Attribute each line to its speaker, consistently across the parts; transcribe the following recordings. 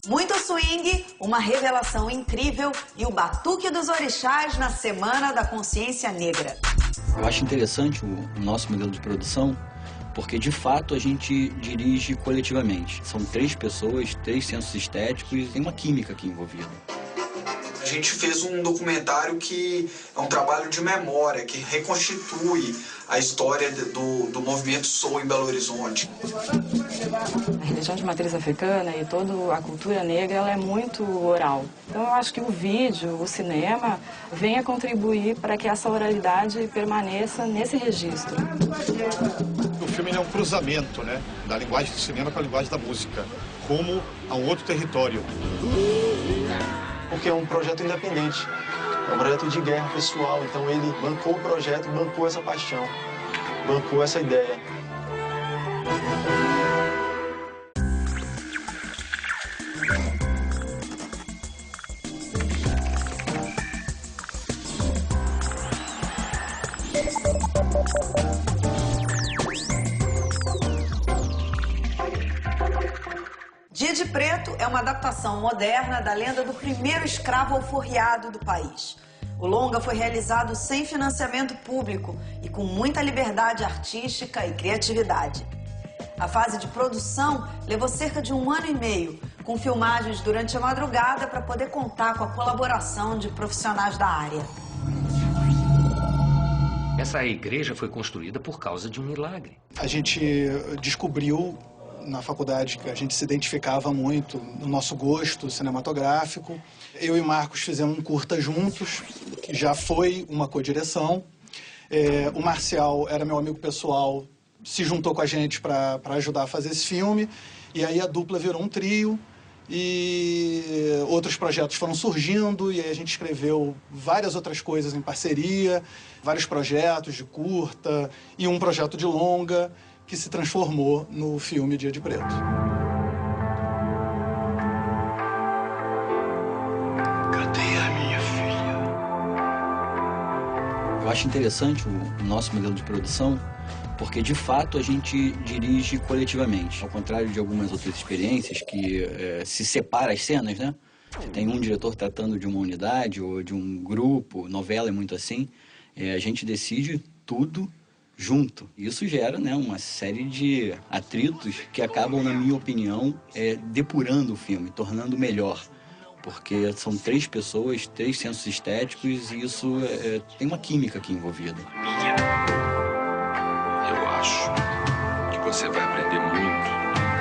Speaker 1: Muito swing, uma revelação incrível e o batuque dos orixás na Semana da Consciência Negra.
Speaker 2: Eu acho interessante o nosso modelo de produção, porque de fato a gente dirige coletivamente. São 3 pessoas, 3 sensos estéticos, tem uma química aqui envolvida.
Speaker 3: A gente fez um documentário que é um trabalho de memória, que reconstitui a história do movimento soul em Belo Horizonte.
Speaker 4: A religião de matriz africana e toda a cultura negra ela é muito oral. Então eu acho que o vídeo, o cinema, vem a contribuir para que essa oralidade permaneça nesse registro.
Speaker 5: O filme é um cruzamento, né, da linguagem do cinema com a linguagem da música, rumo a um outro território.
Speaker 6: Porque é um projeto independente, é um projeto de guerra pessoal, então ele bancou o projeto, bancou essa paixão, bancou essa ideia.
Speaker 1: Dia de Preto é uma adaptação moderna da lenda do primeiro escravo alforriado do país. O longa foi realizado sem financiamento público e com muita liberdade artística e criatividade. A fase de produção levou cerca de 1 ano e meio, com filmagens durante a madrugada para poder contar com a colaboração de profissionais da área.
Speaker 7: Essa igreja foi construída por causa de um milagre.
Speaker 5: A gente descobriu na faculdade que a gente se identificava muito no nosso gosto cinematográfico. Eu e Marcos fizemos um curta juntos, que já foi uma co-direção. O Marcial era meu amigo pessoal, se juntou com a gente para ajudar a fazer esse filme. E aí a dupla virou um trio e outros projetos foram surgindo. E aí a gente escreveu várias outras coisas em parceria, vários projetos de curta e um projeto de longa, que se transformou no filme Dia de Preto.
Speaker 3: Cadê a minha filha?
Speaker 2: Eu acho interessante o nosso modelo de produção, porque de fato a gente dirige coletivamente. Ao contrário de algumas outras experiências que se separa as cenas, né? Tem um diretor tratando de uma unidade ou de um grupo, novela é muito assim. A gente decide tudo junto. Isso gera, né, uma série de atritos que acabam, na minha opinião, depurando o filme, tornando melhor. Porque são 3 pessoas, 3 sensos estéticos e isso tem uma química aqui envolvida.
Speaker 8: Eu acho que você vai aprender muito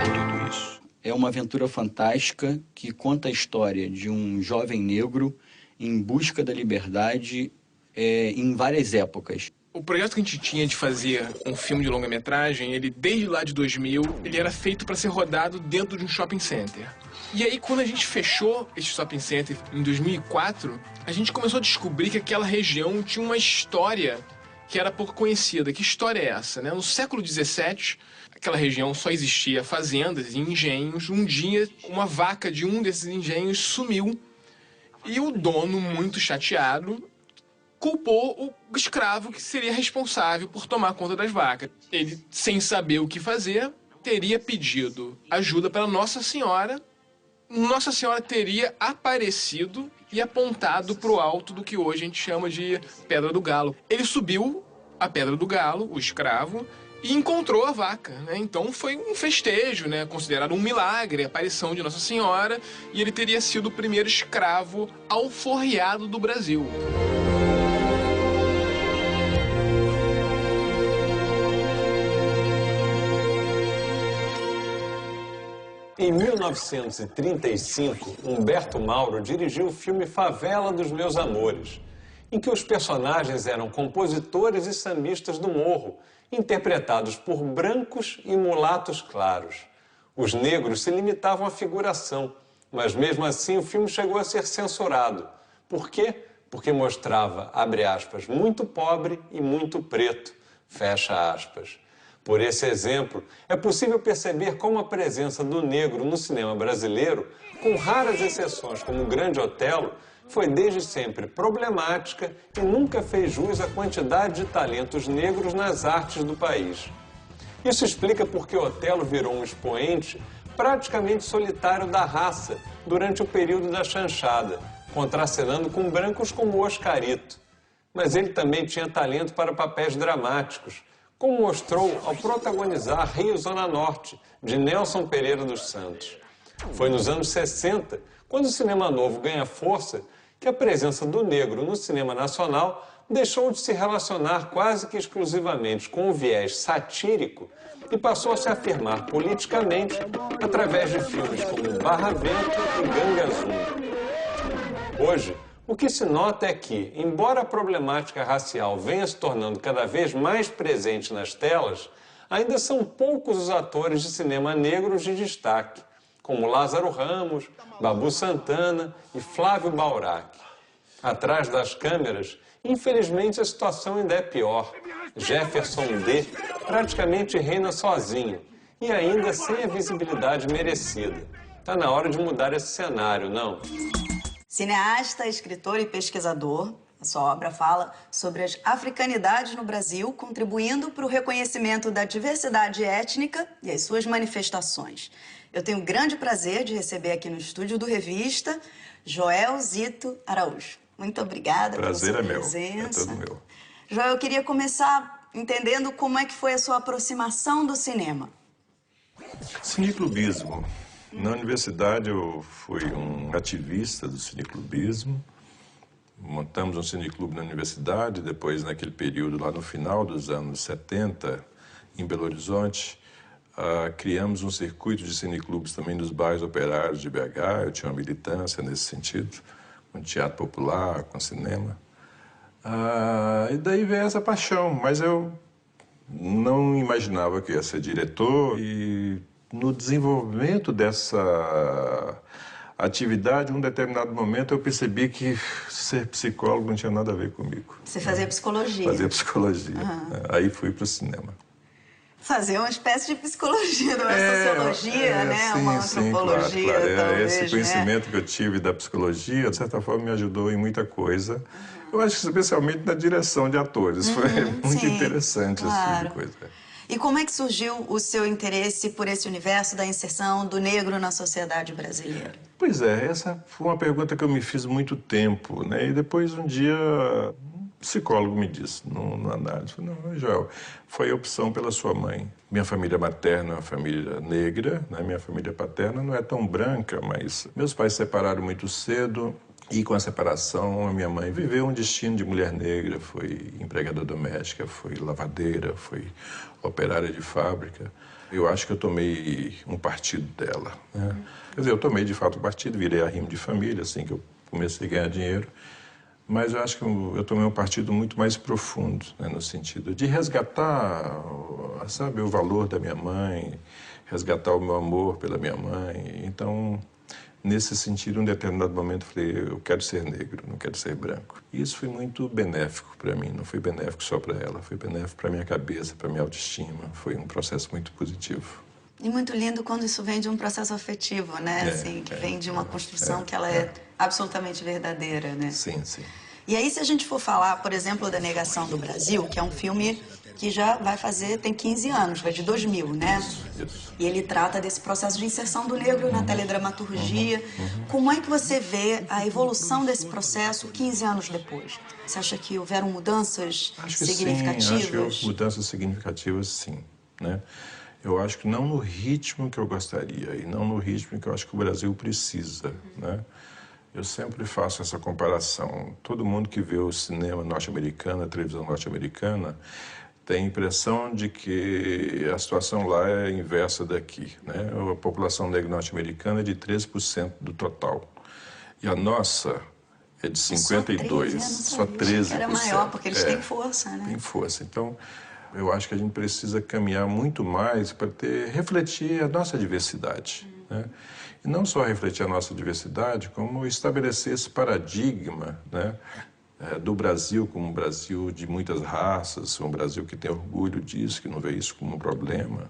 Speaker 8: com tudo isso.
Speaker 2: É uma aventura fantástica que conta a história de um jovem negro em busca da liberdade em várias épocas.
Speaker 9: O projeto que a gente tinha de fazer um filme de longa-metragem, ele desde lá de 2000, ele era feito para ser rodado dentro de um shopping center. E aí, quando a gente fechou esse shopping center em 2004, a gente começou a descobrir que aquela região tinha uma história que era pouco conhecida. Que história é essa, né? No século XVII, aquela região só existia fazendas e engenhos. Um dia, uma vaca de um desses engenhos sumiu. E o dono, muito chateado, culpou o escravo que seria responsável por tomar conta das vacas. Ele, sem saber o que fazer, teria pedido ajuda para Nossa Senhora. Nossa Senhora teria aparecido e apontado para o alto do que hoje a gente chama de Pedra do Galo. Ele subiu a Pedra do Galo, o escravo, e encontrou a vaca, né? Então foi um festejo, né? Considerado um milagre, a aparição de Nossa Senhora, e ele teria sido o primeiro escravo alforriado do Brasil.
Speaker 10: Em 1935, Humberto Mauro dirigiu o filme Favela dos Meus Amores, em que os personagens eram compositores e sambistas do morro, interpretados por brancos e mulatos claros. Os negros se limitavam à figuração, mas mesmo assim o filme chegou a ser censurado. Por quê? Porque mostrava, abre aspas, muito pobre e muito preto, fecha aspas. Por esse exemplo, é possível perceber como a presença do negro no cinema brasileiro, com raras exceções como o Grande Otelo, foi desde sempre problemática e nunca fez jus à quantidade de talentos negros nas artes do país. Isso explica porque Otelo virou um expoente praticamente solitário da raça durante o período da chanchada, contracenando com brancos como Oscarito. Mas ele também tinha talento para papéis dramáticos, como mostrou ao protagonizar Rio Zona Norte, de Nelson Pereira dos Santos. Foi nos anos 60, quando o cinema novo ganha força, que a presença do negro no cinema nacional deixou de se relacionar quase que exclusivamente com o viés satírico e passou a se afirmar politicamente através de filmes como Barra Vento e Gangue Azul. Hoje, o que se nota é que, embora a problemática racial venha se tornando cada vez mais presente nas telas, ainda são poucos os atores de cinema negros de destaque, como Lázaro Ramos, Babu Santana e Flávio Baurac. Atrás das câmeras, infelizmente a situação ainda é pior. Jefferson D praticamente reina sozinho e ainda sem a visibilidade merecida. Está na hora de mudar esse cenário, não?
Speaker 1: Cineasta, escritor e pesquisador, a sua obra fala sobre as africanidades no Brasil, contribuindo para o reconhecimento da diversidade étnica e as suas manifestações. Eu tenho o grande prazer de receber aqui no estúdio do Revista, Joel Zito Araújo. Muito obrigada pela sua presença.
Speaker 8: É todo meu.
Speaker 1: Joel, eu queria começar entendendo como é que foi a sua aproximação do cinema.
Speaker 8: Cineclubismo. Na universidade eu fui um ativista do cineclubismo. Montamos um cineclube na universidade, depois naquele período lá no final dos anos 70, em Belo Horizonte, criamos um circuito de cineclubes também nos bairros operários de BH. Eu tinha uma militância nesse sentido, com teatro popular, com cinema. E daí veio essa paixão, mas eu não imaginava que ia ser diretor. E no desenvolvimento dessa atividade, em um determinado momento, eu percebi que ser psicólogo não tinha nada a ver comigo.
Speaker 1: Você fazia psicologia?
Speaker 8: Fazia psicologia. Aí fui para o cinema.
Speaker 1: Fazer uma espécie de psicologia, não é sociologia, né?
Speaker 8: Sim,
Speaker 1: uma antropologia,
Speaker 8: claro.
Speaker 1: talvez,
Speaker 8: Esse conhecimento que eu tive da psicologia, de certa forma, me ajudou em muita coisa. Eu acho que especialmente na direção de atores. Foi muito interessante esse tipo de coisa.
Speaker 1: E como é que surgiu o seu interesse por esse universo da inserção do negro na sociedade brasileira?
Speaker 8: Pois é, essa foi uma pergunta que eu me fiz muito tempo, né? E depois um dia um psicólogo me disse, numa análise, não, Joel, foi a opção pela sua mãe. Minha família materna é uma família negra, né? Minha família paterna não é tão branca, mas meus pais se separaram muito cedo. E com a separação, a minha mãe viveu um destino de mulher negra, foi empregada doméstica, foi lavadeira, foi operária de fábrica. Eu acho que eu tomei um partido dela, né? Quer dizer, eu tomei de fato um partido, virei arrimo de família, assim que eu comecei a ganhar dinheiro. Mas eu acho que eu tomei um partido muito mais profundo, né, no sentido de resgatar, sabe, o valor da minha mãe, resgatar o meu amor pela minha mãe. Então, nesse sentido, em um determinado momento, eu falei, eu quero ser negro, não quero ser branco. E isso foi muito benéfico para mim, não foi benéfico só para ela, foi benéfico para minha cabeça, para minha autoestima, foi um processo muito positivo.
Speaker 1: E muito lindo quando isso vem de um processo afetivo, né? Que vem de uma construção que ela é absolutamente verdadeira, né?
Speaker 8: Sim, sim.
Speaker 1: E aí, se a gente for falar, por exemplo, da Negação do Brasil, que é um filme que já vai fazer, tem 15 anos, vai de 2000, né?
Speaker 8: Isso.
Speaker 1: E ele trata desse processo de inserção do negro na teledramaturgia. Como é que você vê a evolução desse processo 15 anos depois? Você acha que houveram mudanças significativas?
Speaker 8: Sim, acho que houve mudanças significativas, sim, né? Eu acho que não no ritmo que eu gostaria e não no ritmo que eu acho que o Brasil precisa, né? Eu sempre faço essa comparação. Todo mundo que vê o cinema norte-americano, a televisão norte-americana, tem a impressão de que a situação lá é inversa daqui, né? A população negra norte-americana é de 13% do total. E a nossa é de 52%. Só 13%.
Speaker 1: Era maior, porque eles têm força, né?
Speaker 8: Tem força. Então, eu acho que a gente precisa caminhar muito mais para refletir a nossa diversidade, né? E não só refletir a nossa diversidade, como estabelecer esse paradigma, né, do Brasil como um Brasil de muitas raças, um Brasil que tem orgulho disso, que não vê isso como um problema,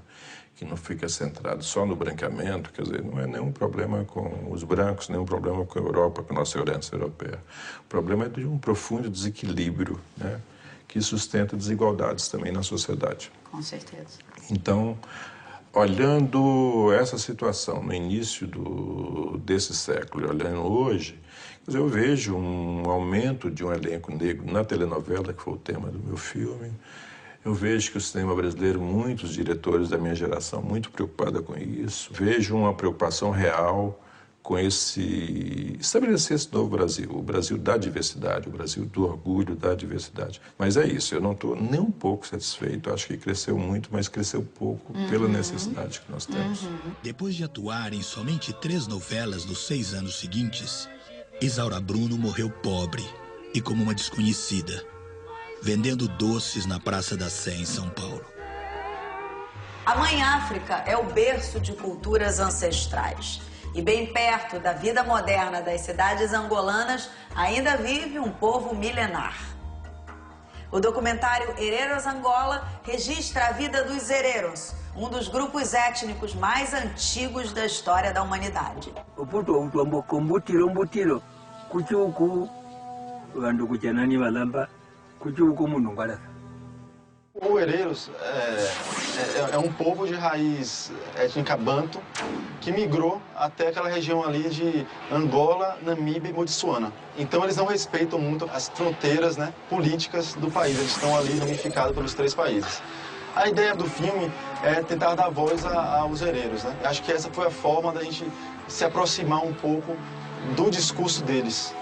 Speaker 8: que não fica centrado só no branqueamento, quer dizer, não é nenhum problema com os brancos, nenhum problema com a Europa, com a nossa herança europeia. O problema é de um profundo desequilíbrio, né, que sustenta desigualdades também na sociedade.
Speaker 1: Com certeza.
Speaker 8: Então, Olhando essa situação no início desse século e olhando hoje, eu vejo um aumento de um elenco negro na telenovela, que foi o tema do meu filme. Eu vejo que o cinema brasileiro, muitos diretores da minha geração, muito preocupada com isso. Vejo uma preocupação real com estabelecer esse novo Brasil, o Brasil da diversidade, o Brasil do orgulho da diversidade. Mas é isso, eu não estou nem um pouco satisfeito, acho que cresceu muito, mas cresceu pouco pela necessidade que nós temos.
Speaker 11: Depois de atuar em somente 3 novelas nos 6 anos seguintes, Isaura Bruno morreu pobre e como uma desconhecida, vendendo doces na Praça da Sé, em São Paulo.
Speaker 1: A Mãe África é o berço de culturas ancestrais. E bem perto da vida moderna das cidades angolanas, ainda vive um povo milenar. O documentário Hereros Angola registra a vida dos Hereros, um dos grupos étnicos mais antigos da história da humanidade.
Speaker 6: O Hereros é um povo de raiz étnica banto que migrou até aquela região ali de Angola, Namíbia e Botsuana. Então eles não respeitam muito as fronteiras, né, políticas do país, eles estão ali ramificados pelos 3 países. A ideia do filme é tentar dar voz aos hereros, né? Acho que essa foi a forma da gente se aproximar um pouco do discurso deles.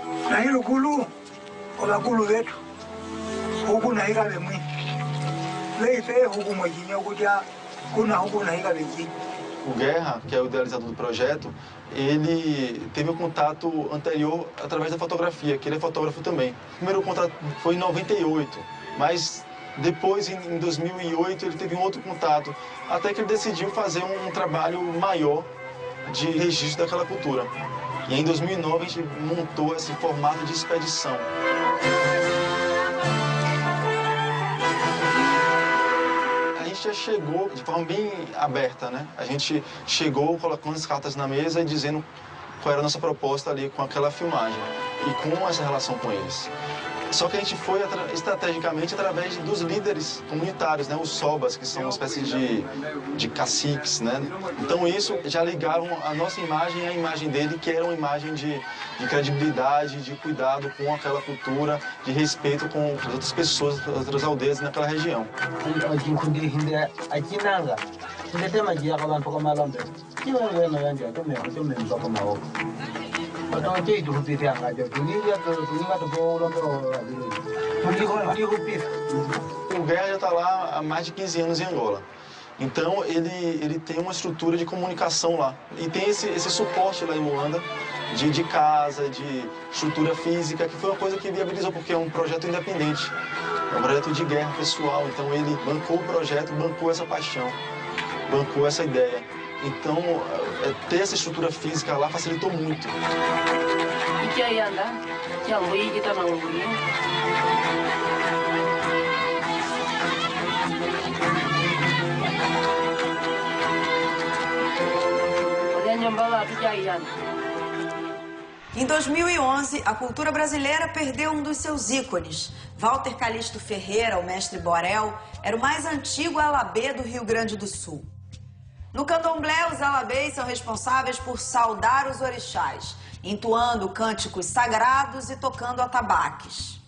Speaker 6: O Guerra, que é o idealizador do projeto, ele teve um contato anterior através da fotografia, que ele é fotógrafo também. O primeiro contato foi em 98, mas depois, em 2008, ele teve um outro contato, até que ele decidiu fazer um trabalho maior de registro daquela cultura. E em 2009 a gente montou esse formato de expedição. A gente já chegou de forma bem aberta, né? A gente chegou colocando as cartas na mesa e dizendo qual era a nossa proposta ali com aquela filmagem e com essa relação com eles. Só que a gente foi estrategicamente através dos líderes comunitários, né? Os sobas, que são uma espécie de caciques, né? Então isso já ligaram a nossa imagem à imagem dele, que era uma imagem de credibilidade, de cuidado com aquela cultura, de respeito com as outras pessoas, as outras aldeias naquela região. O Guerra já está lá há mais de 15 anos em Angola. Então, ele tem uma estrutura de comunicação lá. E tem esse suporte lá em Luanda, de casa, de estrutura física, que foi uma coisa que viabilizou, porque é um projeto independente. É um projeto de guerra pessoal. Então, ele bancou o projeto, bancou essa paixão, bancou essa ideia. Então, ter essa estrutura física lá facilitou muito.
Speaker 1: Em 2011, a cultura brasileira perdeu um dos seus ícones. Walter Calixto Ferreira, o mestre Borel, era o mais antigo alabê do Rio Grande do Sul. No candomblé, os alabês são responsáveis por saudar os orixás, entoando cânticos sagrados e tocando atabaques.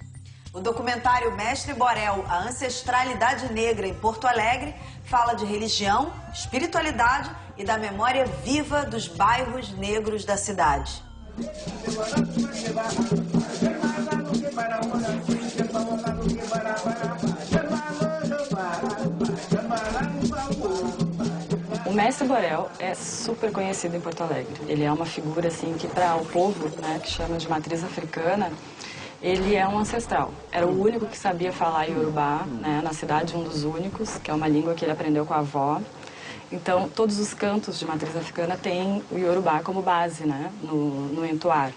Speaker 1: O documentário Mestre Borel, a ancestralidade negra em Porto Alegre, fala de religião, espiritualidade e da memória viva dos bairros negros da cidade.
Speaker 4: O Mestre Borel é super conhecido em Porto Alegre. Ele é uma figura assim que para o povo, né, que chama de matriz africana, ele é um ancestral. Era o único que sabia falar Iorubá, né, na cidade, um dos únicos, que é uma língua que ele aprendeu com a avó. Então, todos os cantos de matriz africana têm o Iorubá como base, né, no entoar.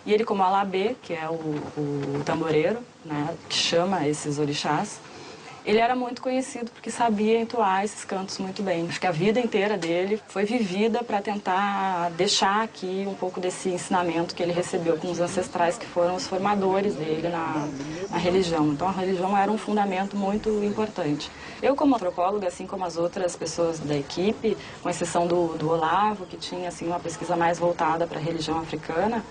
Speaker 4: E ele, como alabê, que é o tamboreiro, né, que chama esses orixás, Ele era muito conhecido porque sabia entoar esses cantos muito bem. Acho que a vida inteira dele foi vivida para tentar deixar aqui um pouco desse ensinamento que ele recebeu com os ancestrais que foram os formadores dele na religião. Então a religião era um fundamento muito importante. Eu, como antropóloga, assim como as outras pessoas da equipe, com exceção do Olavo, que tinha assim, uma pesquisa mais voltada para a religião africana,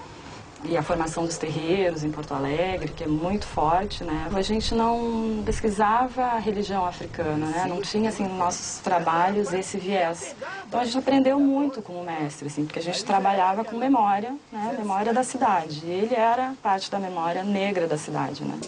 Speaker 4: e a formação dos terreiros em Porto Alegre, que é muito forte, né? A gente não pesquisava a religião africana, né? Não tinha, assim, nos nossos trabalhos esse viés. Então a gente aprendeu muito com o mestre, assim, porque a gente trabalhava com memória, né? Memória da cidade. E ele era parte da memória negra da cidade, né?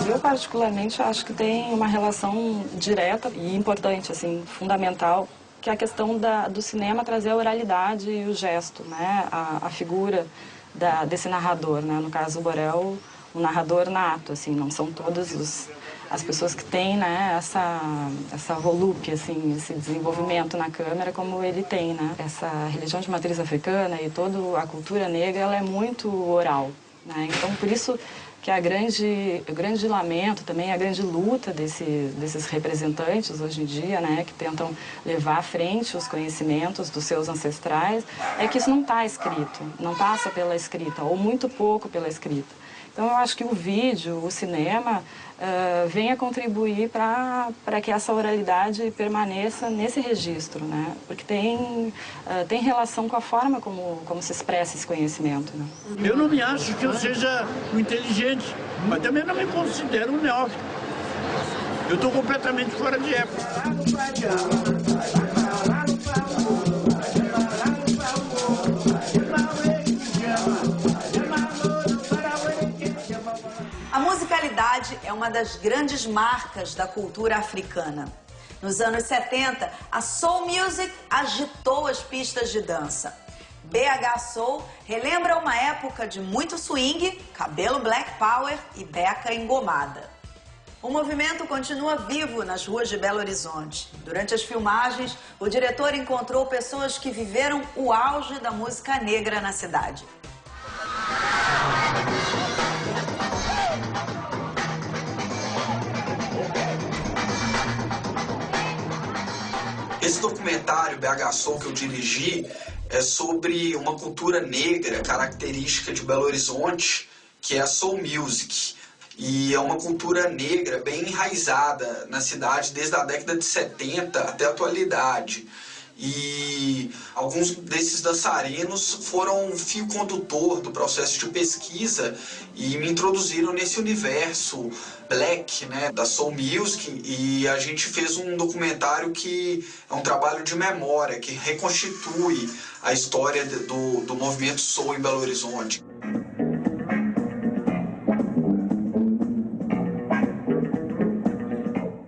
Speaker 4: Eu, particularmente, acho que tem uma relação direta e importante, assim, fundamental, que é a questão do cinema trazer a oralidade e o gesto, né? A figura desse narrador, né? No caso, o Borel, um narrador nato, assim, não são todas as pessoas que têm, né, essa volúpia, assim, esse desenvolvimento na câmera como ele tem, né? Essa religião de matriz africana e toda a cultura negra, ela é muito oral, né? Então, por isso que o grande lamento também, a grande luta desses representantes hoje em dia, né, que tentam levar à frente os conhecimentos dos seus ancestrais, é que isso não está escrito, não passa pela escrita, ou muito pouco pela escrita. Então, eu acho que o vídeo, o cinema, vem a contribuir para que essa oralidade permaneça nesse registro, né? Porque tem relação com a forma como se expressa esse conhecimento, né?
Speaker 12: Eu não me acho que eu seja um inteligente, mas também não me considero um neófito. Eu estou completamente fora de época.
Speaker 1: A musicalidade é uma das grandes marcas da cultura africana. Nos anos 70, a Soul Music agitou as pistas de dança. BH Soul relembra uma época de muito swing, cabelo black power e beca engomada. O movimento continua vivo nas ruas de Belo Horizonte. Durante as filmagens, o diretor encontrou pessoas que viveram o auge da música negra na cidade.
Speaker 3: Esse documentário, BH Soul, que eu dirigi, é sobre uma cultura negra característica de Belo Horizonte, que é a Soul Music. E é uma cultura negra bem enraizada na cidade desde a década de 70 até a atualidade. E alguns desses dançarinos foram um fio condutor do processo de pesquisa e me introduziram nesse universo black, né, da Soul Music, e a gente fez um documentário que é um trabalho de memória, que reconstitui a história do movimento Soul em Belo Horizonte.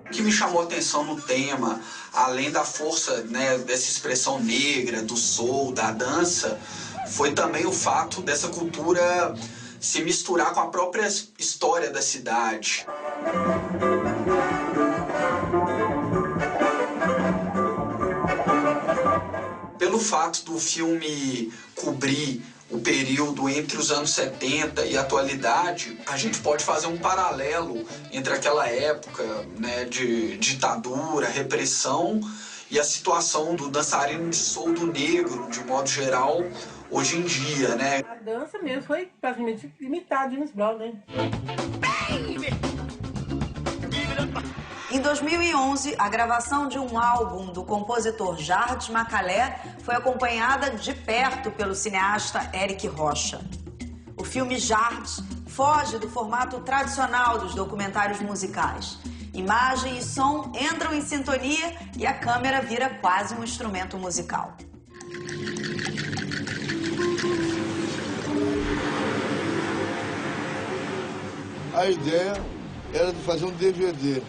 Speaker 3: O que me chamou a atenção no tema, além da força, né, dessa expressão negra, do soul, da dança, foi também o fato dessa cultura se misturar com a própria história da cidade. Pelo fato do filme cobrir o período entre os anos 70 e a atualidade, a gente pode fazer um paralelo entre aquela época, né, de ditadura, repressão, e a situação do dançarino de soul do negro, de modo geral, hoje em dia, né?
Speaker 13: A dança mesmo foi praticamente imitada de James Brown, né?
Speaker 1: Em 2011, a gravação de um álbum do compositor Jardes Macalé foi acompanhada de perto pelo cineasta Eric Rocha. O filme Jardes foge do formato tradicional dos documentários musicais. Imagem e som entram em sintonia e a câmera vira quase um instrumento musical.
Speaker 14: A ideia era de fazer um DVD,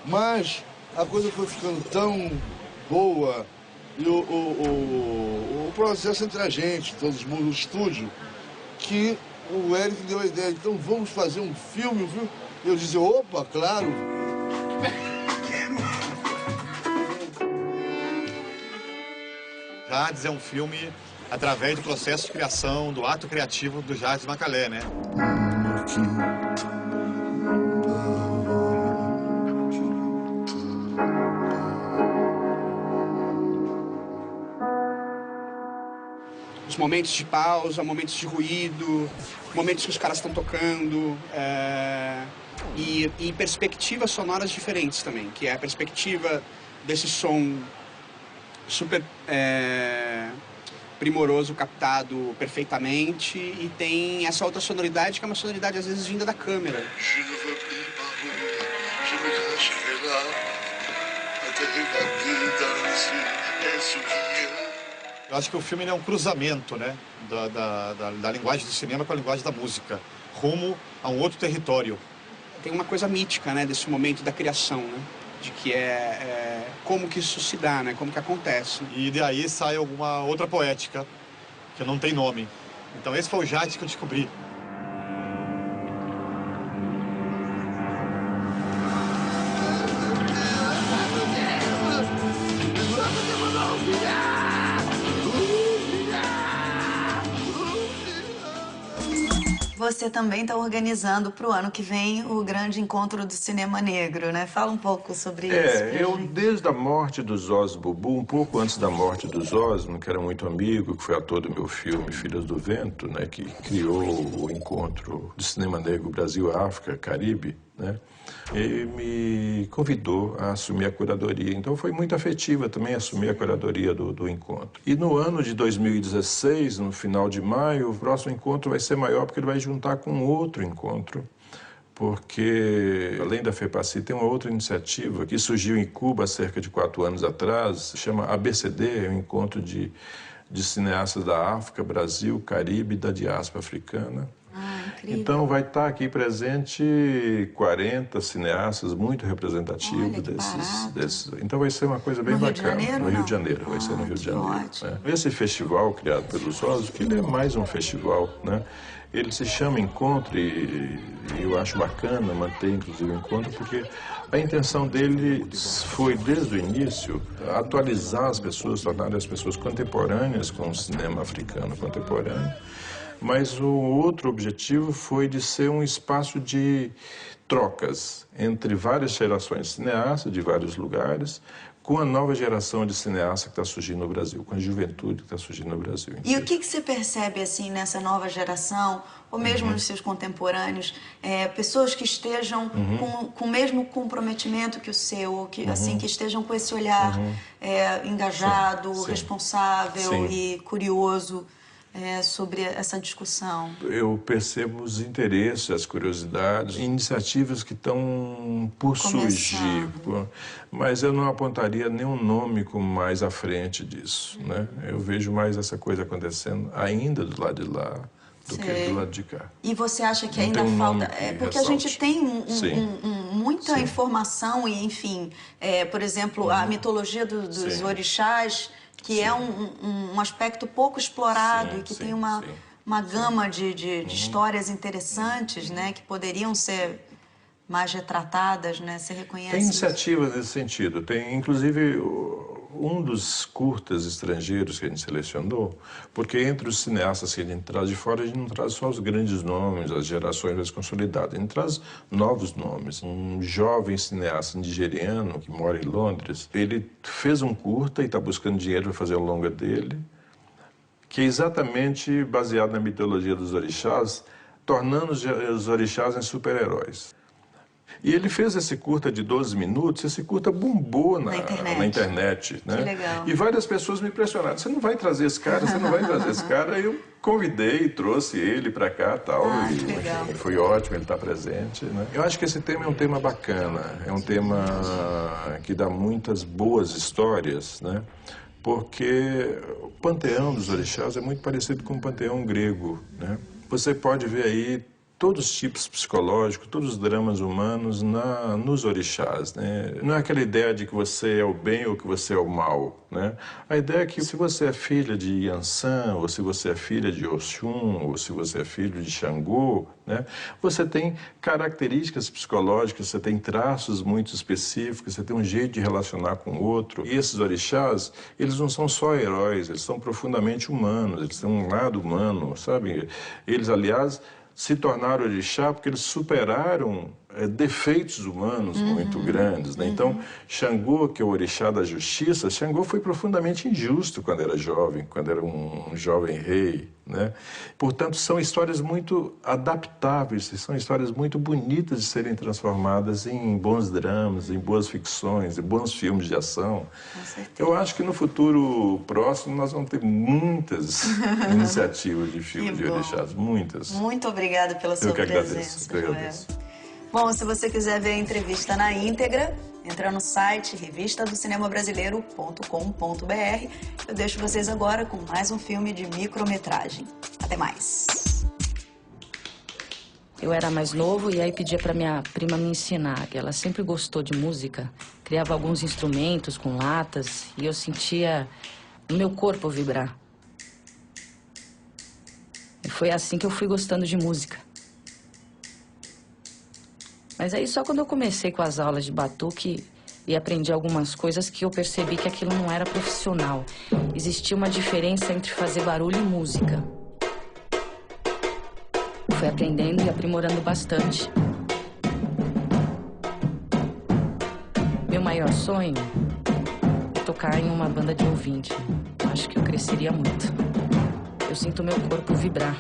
Speaker 14: mas a coisa foi ficando tão boa e o processo entre a gente, todos no estúdio, que o Eric deu a ideia, então vamos fazer um filme. Eu dizia, opa, claro.
Speaker 15: Jardes é um filme através do processo de criação, do ato criativo do Jardes Macalé, né?
Speaker 16: Os momentos de pausa, momentos de ruído, momentos que os caras estão tocando, e perspectivas sonoras diferentes também, que é a perspectiva desse som super primoroso, captado perfeitamente, e tem essa outra sonoridade, que é uma sonoridade às vezes vinda da câmera.
Speaker 15: Eu acho que o filme é um cruzamento, né, da linguagem do cinema com a linguagem da música, rumo a um outro território.
Speaker 16: Tem uma coisa mítica, né, desse momento da criação, né, de que como que isso se dá, né, como que acontece.
Speaker 15: E daí sai alguma outra poética, que não tem nome. Então esse foi o Jardes que eu descobri.
Speaker 1: Você também está organizando para o ano que vem o grande encontro do cinema negro, né? Fala um pouco sobre isso.
Speaker 8: Eu desde a morte do Zós Bubu, um pouco antes da morte do Zósimo, que era muito amigo, que foi ator do meu filme Filhos do Vento, né, que criou o encontro de cinema negro Brasil-África, Caribe, né? Ele me convidou a assumir a curadoria. Então foi muito afetiva também assumir a curadoria do encontro. E no ano de 2016, no final de maio, o próximo encontro vai ser maior porque ele vai juntar com outro encontro. Porque, além da FEPACI, tem uma outra iniciativa que surgiu em Cuba há cerca de 4 anos atrás, chama ABCD, é um encontro de cineastas da África, Brasil, Caribe e da diáspora africana.
Speaker 1: Incrível.
Speaker 8: Então vai estar aqui presente 40 cineastas muito representativos desses. Então vai ser uma coisa bem bacana. No Rio de Janeiro, vai ser no Rio de Janeiro. Né? Esse festival criado pelo Zósimo, que ele é mais um festival, né? Ele se chama Encontro e eu acho bacana manter inclusive o encontro, porque a intenção dele foi desde o início atualizar as pessoas, tornar as pessoas contemporâneas com o cinema africano contemporâneo. Mas o outro objetivo foi de ser um espaço de trocas entre várias gerações de cineastas de vários lugares, com a nova geração de cineastas que está surgindo no Brasil, com a juventude que está surgindo no Brasil.
Speaker 1: E o que você percebe assim nessa nova geração, ou mesmo nos seus contemporâneos, pessoas que estejam com o mesmo comprometimento que o seu, ou que, assim, que estejam com esse olhar engajado, responsável e curioso sobre essa discussão?
Speaker 8: Eu percebo os interesses, as curiosidades, iniciativas que estão por surgir, mas eu não apontaria nenhum nome como mais à frente disso, né? Eu vejo mais essa coisa acontecendo ainda do lado de lá do que do lado de cá.
Speaker 1: E você acha que ainda falta... porque a gente tem muita informação e, enfim, por exemplo, a mitologia dos orixás, que é um aspecto pouco explorado e que tem uma gama de histórias interessantes, né, que poderiam ser mais retratadas, né? Você reconhece?
Speaker 8: Tem iniciativas nesse sentido. Tem, inclusive, um dos curtas estrangeiros que a gente selecionou, porque entre os cineastas que a gente traz de fora, a gente não traz só os grandes nomes, as gerações mais consolidadas, a gente traz novos nomes. Um jovem cineasta nigeriano que mora em Londres, ele fez um curta e está buscando dinheiro para fazer o longa dele, que é exatamente baseado na mitologia dos orixás, tornando os orixás em super-heróis. E ele fez esse curta de 12 minutos, esse curta bombou na internet, né?
Speaker 1: Que legal.
Speaker 8: E várias pessoas me impressionaram. Você não vai trazer esse cara, você não vai trazer esse cara. Eu convidei, trouxe ele para cá tal, e foi ótimo ele estar presente, né? Eu acho que esse tema é um tema bacana, é um tema que dá muitas boas histórias, né? Porque o panteão dos orixás é muito parecido com o panteão grego, né? Você pode ver aí todos os tipos psicológicos, todos os dramas humanos nos orixás, né? Não é aquela ideia de que você é o bem ou que você é o mal, né? A ideia é que se você é filha de Yansan, ou se você é filha de Oxum, ou se você é filho de Xangô, né? Você tem características psicológicas, você tem traços muito específicos, você tem um jeito de relacionar com o outro. E esses orixás, eles não são só heróis, eles são profundamente humanos, eles têm um lado humano, sabe? Eles, aliás, se tornaram orixá porque eles superaram defeitos humanos muito grandes, né? Então, Xangô, que é o orixá da justiça, Xangô foi profundamente injusto quando era jovem, quando era um jovem rei, né? Portanto, são histórias muito adaptáveis, são histórias muito bonitas de serem transformadas em bons dramas, em boas ficções, em bons filmes de ação. Eu acho que no futuro próximo nós vamos ter muitas iniciativas de filmes de orixás, muitas.
Speaker 1: Muito obrigada pela sua presença, Joel. Bom, se você quiser ver a entrevista na íntegra, entra no site revistadocinemabrasileiro.com.br. Eu deixo vocês agora com mais um filme de micrometragem. Até mais!
Speaker 17: Eu era mais novo e aí pedia para minha prima me ensinar, que ela sempre gostou de música, criava alguns instrumentos com latas e eu sentia o meu corpo vibrar. E foi assim que eu fui gostando de música. Mas aí só quando eu comecei com as aulas de batuque e aprendi algumas coisas que eu percebi que aquilo não era profissional. Existia uma diferença entre fazer barulho e música. Fui aprendendo e aprimorando bastante. Meu maior sonho é tocar em uma banda de ouvinte. Acho que eu cresceria muito. Eu sinto meu corpo vibrar.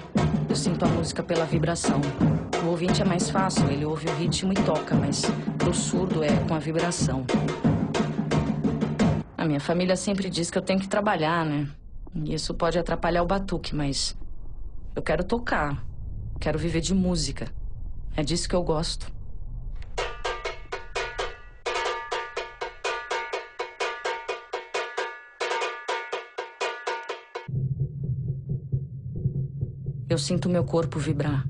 Speaker 17: Eu sinto a música pela vibração. O ouvinte é mais fácil, ele ouve o ritmo e toca, mas pro surdo é com a vibração. A minha família sempre diz que eu tenho que trabalhar, né? E isso pode atrapalhar o batuque, mas eu quero tocar. Quero viver de música. É disso que eu gosto. Eu sinto meu corpo vibrar.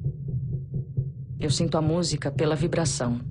Speaker 17: Eu sinto a música pela vibração.